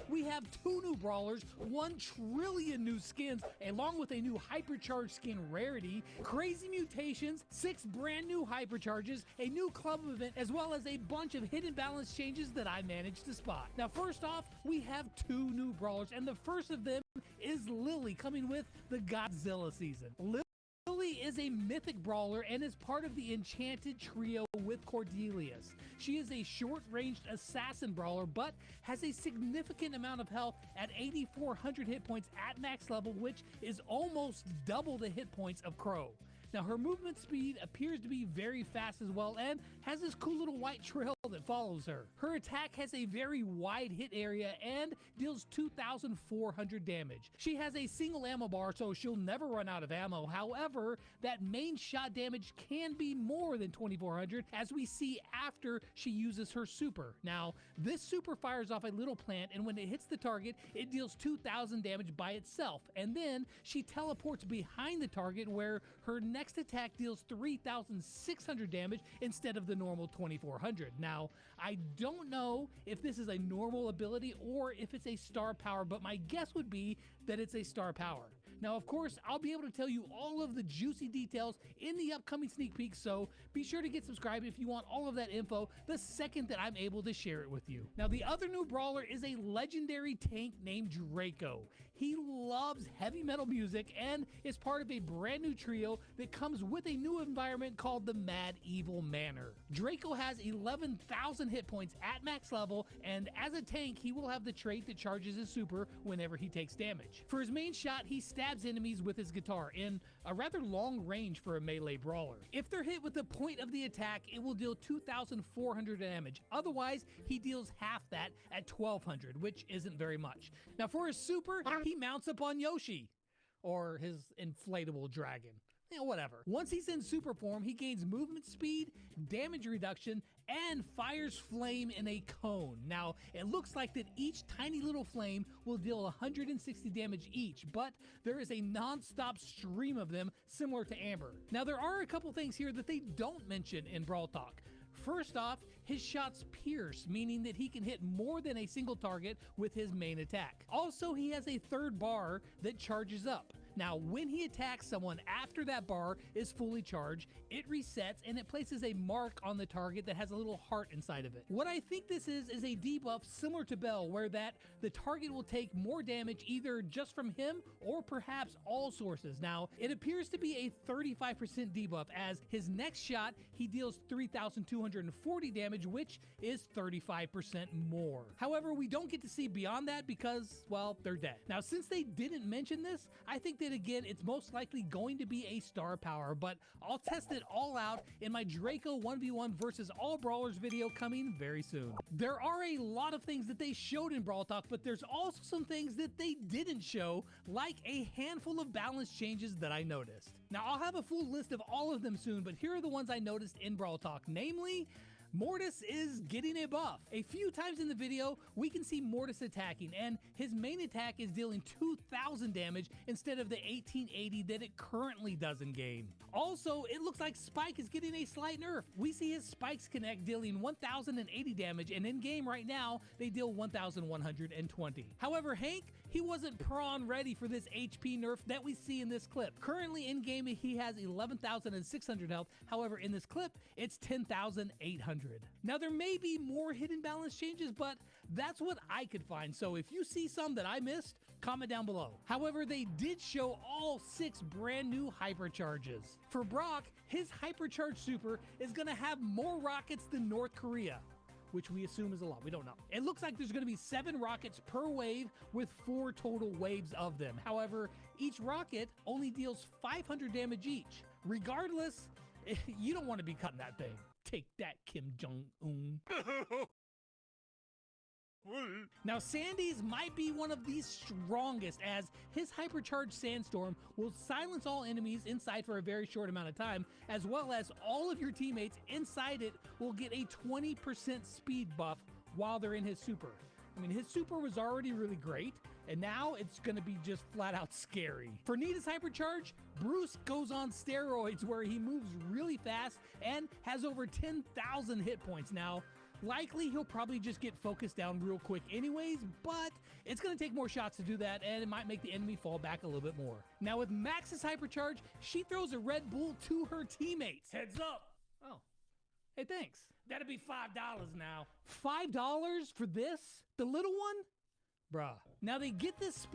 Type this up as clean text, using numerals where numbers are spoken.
we have 2 new brawlers, 1 trillion new skins, along with a new hypercharged skin rarity, crazy mutations, 6 brand new hypercharges, a new club event, as well as a bunch of hidden balance changes that I managed to spot. Now first off, we have 2 new brawlers, and the first of them is Lily, coming with the Godzilla season. Lily is a mythic brawler and is part of the enchanted trio with Cordelius. She is a short-ranged assassin brawler, but has a significant amount of health at 8,400 hit points at max level, which is almost double the hit points of Crow. Now her movement speed appears to be very fast as well, and has this cool little white trail that follows her. Her attack has a very wide hit area and deals 2,400 damage. She has a single ammo bar, so she'll never run out of ammo. However, that main shot damage can be more than 2,400, as we see after she uses her super. Now, this super fires off a little plant, and when it hits the target, it deals 2,000 damage by itself, and then she teleports behind the target, where her next attack deals 3,600 damage instead of the normal 2,400. Now, I don't know if this is a normal ability or if it's a star power, but my guess would be that it's a star power. Now, of course, I'll be able to tell you all of the juicy details in the upcoming sneak peek, so be sure to get subscribed if you want all of that info the second that I'm able to share it with you. Now, the other new brawler is a legendary tank named Draco. He loves heavy metal music and is part of a brand new trio that comes with a new environment called the Mad Evil Manor. Draco has 11,000 hit points at max level, and as a tank, he will have the trait that charges his super whenever he takes damage. For his main shot, he stabs enemies with his guitar in a rather long range for a melee brawler. If they're hit with the point of the attack, it will deal 2,400 damage. Otherwise, he deals half that at 1,200, which isn't very much. Now for his super, he mounts up on Yoshi, or his inflatable dragon. Whatever. Once he's in super form, he gains movement speed, damage reduction, and fires flame in a cone. Now, it looks like that each tiny little flame will deal 160 damage each, but there is a non-stop stream of them similar to Amber. Now, there are a couple things here that they don't mention in Brawl Talk. First off, his shots pierce, meaning that he can hit more than a single target with his main attack. Also, he has a third bar that charges up. Now, when he attacks someone after that bar is fully charged, it resets and it places a mark on the target that has a little heart inside of it. What I think this is a debuff similar to Bell, where that the target will take more damage either just from him or perhaps all sources. Now, it appears to be a 35% debuff, as his next shot, he deals 3,240 damage, which is 35% more. However, we don't get to see beyond that because, well, they're dead. Now, since they didn't mention this, I think that again, it's most likely going to be a star power, but I'll test it all out in my Draco 1v1 versus all brawlers video coming very soon. There are a lot of things that they showed in Brawl Talk, but there's also some things that they didn't show, like a handful of balance changes that I noticed. Now, I'll have a full list of all of them soon, but here are the ones I noticed in Brawl Talk, namely, Mortis is getting a buff. A few times in the video, we can see Mortis attacking, and his main attack is dealing 2,000 damage instead of the 1,880 that it currently does in game. Also, it looks like Spike is getting a slight nerf. We see his Spikes connect dealing 1,080 damage, and in game right now, they deal 1,120. However, Hank, he wasn't prawn ready for this HP nerf that we see in this clip. Currently in game, he has 11,600 health. However, in this clip, it's 10,800. Now, there may be more hidden balance changes, but that's what I could find. So if you see some that I missed, comment down below. However, they did show all 6 brand new hypercharges. For Brock, his hypercharge super is gonna have more rockets than North Korea, which we assume is a lot. We don't know. It looks like there's gonna be 7 rockets per wave with 4 total waves of them. However, each rocket only deals 500 damage each. Regardless, you don't want to be cutting that thing. Take that, Kim Jong-un. Now, Sandy's might be one of the strongest, as his hypercharged sandstorm will silence all enemies inside for a very short amount of time, as well as all of your teammates inside it will get a 20% speed buff while they're in his super. I mean, his super was already really great, and now it's gonna be just flat out scary. For Nita's hypercharge, Bruce goes on steroids, where he moves really fast and has over 10,000 hit points. Now, Likely he'll probably just get focused down real quick anyways, but it's going to take more shots to do that, and it might make the enemy fall back a little bit more. Now with Max's hypercharge, she throws a Red Bull to her teammates. Heads up. Oh, hey, thanks. That'll be $5 now. $5 for this? The little one? Bruh. Now they get this